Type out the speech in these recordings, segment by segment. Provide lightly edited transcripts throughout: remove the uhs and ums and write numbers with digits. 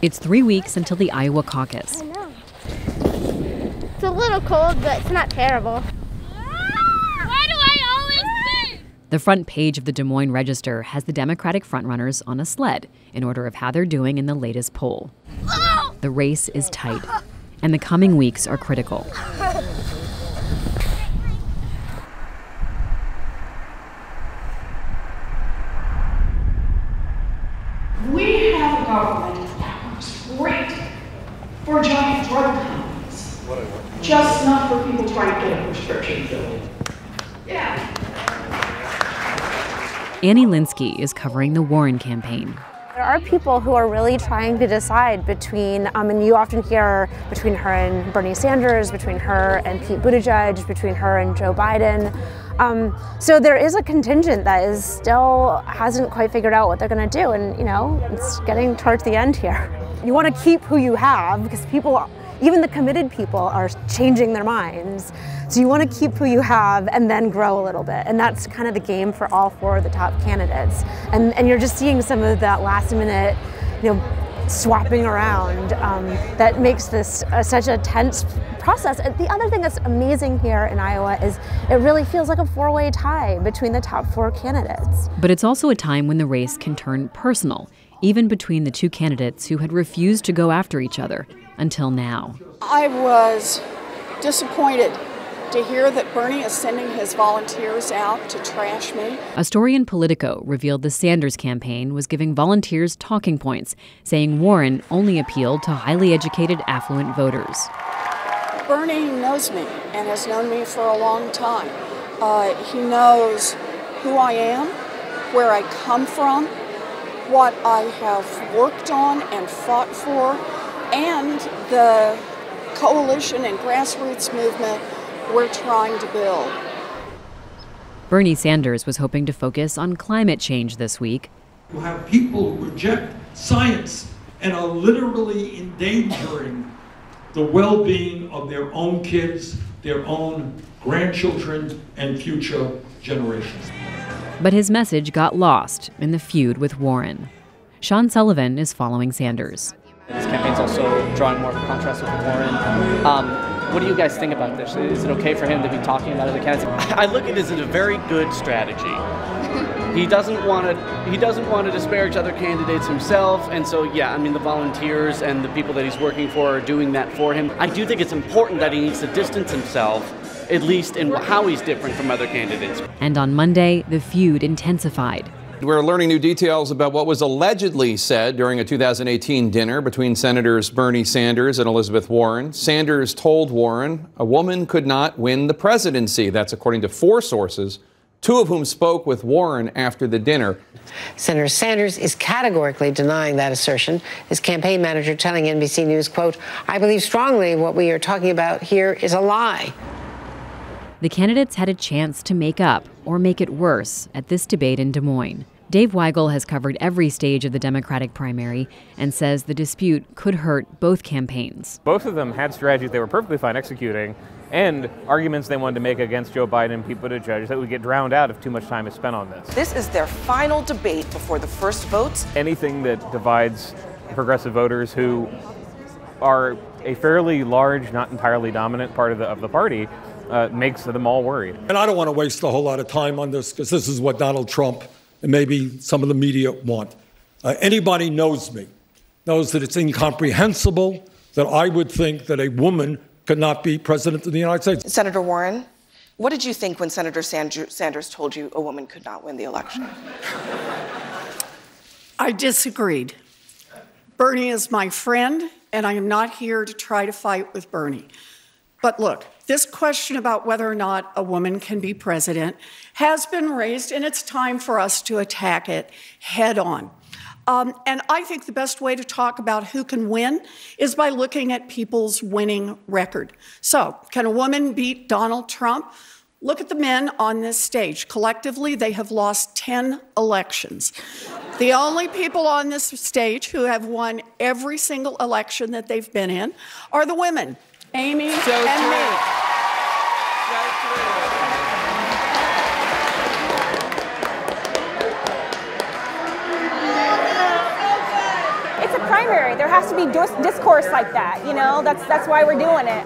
It's 3 weeks until the Iowa caucus. I know. It's a little cold, but it's not terrible. Why do I always win? The front page of the Des Moines Register has the Democratic frontrunners on a sled in order of how they're doing in the latest poll. The race is tight, and the coming weeks are critical. We have a government that works great for giant drug companies, just not for people trying to get a prescription filled. Yeah. Annie Linsky is covering the Warren campaign. There are people who are really trying to decide between, and you often hear between her and Bernie Sanders, between her and Pete Buttigieg, between her and Joe Biden. So there is a contingent that is still hasn't quite figured out what they're going to do, and it's getting towards the end here. You want to keep who you have because people, even the committed people, are changing their minds. So you want to keep who you have and then grow a little bit, and that's kind of the game for all four of the top candidates. And you're just seeing some of that last minute, swapping around that makes this such a tense process. And the other thing that's amazing here in Iowa is it really feels like a four-way tie between the top four candidates. But it's also a time when the race can turn personal, even between the two candidates who had refused to go after each other until now. I was disappointed to hear that Bernie is sending his volunteers out to trash me. A story in Politico revealed the Sanders campaign was giving volunteers talking points, saying Warren only appealed to highly educated, affluent voters. Bernie knows me and has known me for a long time. He knows who I am, where I come from, what I have worked on and fought for, and the coalition and grassroots movement we're trying to build. Bernie Sanders was hoping to focus on climate change this week. You have people who reject science and are literally endangering the well-being of their own kids, their own grandchildren, and future generations. But his message got lost in the feud with Warren. Sean Sullivan is following Sanders. This campaign's also drawing more of a contrast with Warren. What do you guys think about this? Is it okay for him to be talking about other candidates? I look at it as a very good strategy. He doesn't want to disparage other candidates himself, and so the volunteers and the people that he's working for are doing that for him. I do think it's important that he needs to distance himself, at least in how he's different from other candidates. And on Monday, the feud intensified. We're learning new details about what was allegedly said during a 2018 dinner between Senators Bernie Sanders and Elizabeth Warren. Sanders told Warren a woman could not win the presidency. That's according to 4 sources, 2 of whom spoke with Warren after the dinner. Senator Sanders is categorically denying that assertion. His campaign manager telling NBC News, quote, "I believe strongly what we are talking about here is a lie." The candidates had a chance to make up or make it worse at this debate in Des Moines. Dave Weigel has covered every stage of the Democratic primary and says the dispute could hurt both campaigns. Both of them had strategies they were perfectly fine executing and arguments they wanted to make against Joe Biden and Pete Buttigieg that would get drowned out if too much time is spent on this. This is their final debate before the first votes. Anything that divides progressive voters who are a fairly large, not entirely dominant part of the party makes them all worried. And I don't want to waste a whole lot of time on this because this is what Donald Trump and maybe some of the media want. Anybody knows me, knows that it's incomprehensible that I would think that a woman could not be president of the United States. Senator Warren, what did you think when Senator Sanders told you a woman could not win the election? I disagreed. Bernie is my friend, and I am not here to try to fight with Bernie. But look, this question about whether or not a woman can be president has been raised, and it's time for us to attack it head on. And I think the best way to talk about who can win is by looking at people's winning record. So, can a woman beat Donald Trump? Look at the men on this stage. Collectively, they have lost 10 elections. The only people on this stage who have won every single election that they've been in are the women, Amy and me. It's a primary. There has to be discourse like that. You know, that's why we're doing it.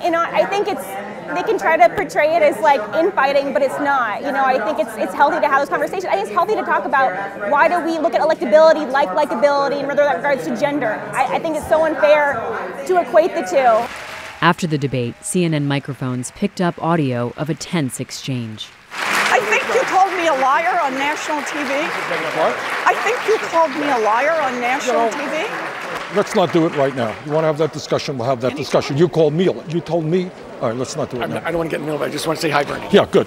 You know, I think they can try to portray it as like infighting, but it's not. You know, I think it's healthy to have those conversations. I think it's healthy to talk about why do we look at electability like likability and whether that regards to gender. I think it's so unfair to equate the two. After the debate, CNN microphones picked up audio of a tense exchange. I think you called me a liar on national TV. What? I think you called me a liar on national TV. Let's not do it right now. You want to have that discussion, we'll have that discussion. You called me, you told me. All right, let's not do it now. I don't want to get in the middle, but I just want to say hi, Bernie. Yeah, good.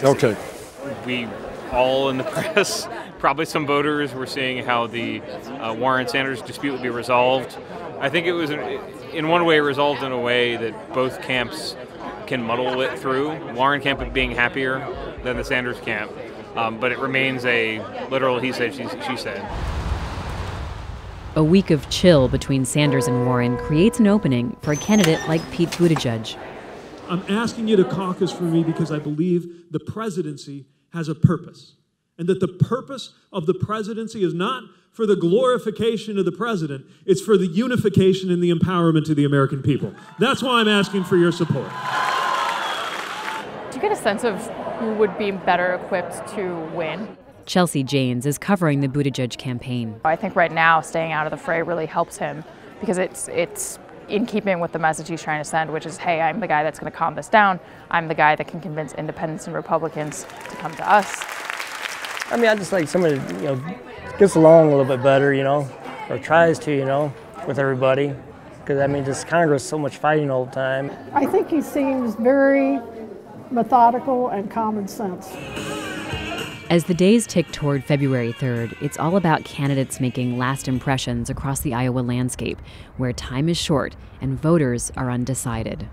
Okay. We all in the press, probably some voters, were seeing how the Warren-Sanders dispute would be resolved. I think it was, in one way, resolved in a way that both camps can muddle it through. Warren camp being happier than the Sanders camp, but it remains a literal he said, she said. A week of chill between Sanders and Warren creates an opening for a candidate like Pete Buttigieg. I'm asking you to caucus for me because I believe the presidency has a purpose, and that the purpose of the presidency is not for the glorification of the president, it's for the unification and the empowerment of the American people. That's why I'm asking for your support. Do you get a sense of who would be better equipped to win? Chelsea Janes is covering the Buttigieg campaign. I think right now staying out of the fray really helps him because it's in keeping with the message he's trying to send, which is, hey, I'm the guy that's going to calm this down. I'm the guy that can convince independents and Republicans to come to us. I mean, I just like somebody, you know, gets along a little bit better, you know, or tries to, you know, with everybody. Because, I mean, just Congress, so much fighting all the time. I think he seems very methodical and common sense. As the days tick toward February 3rd, it's all about candidates making last impressions across the Iowa landscape, where time is short and voters are undecided.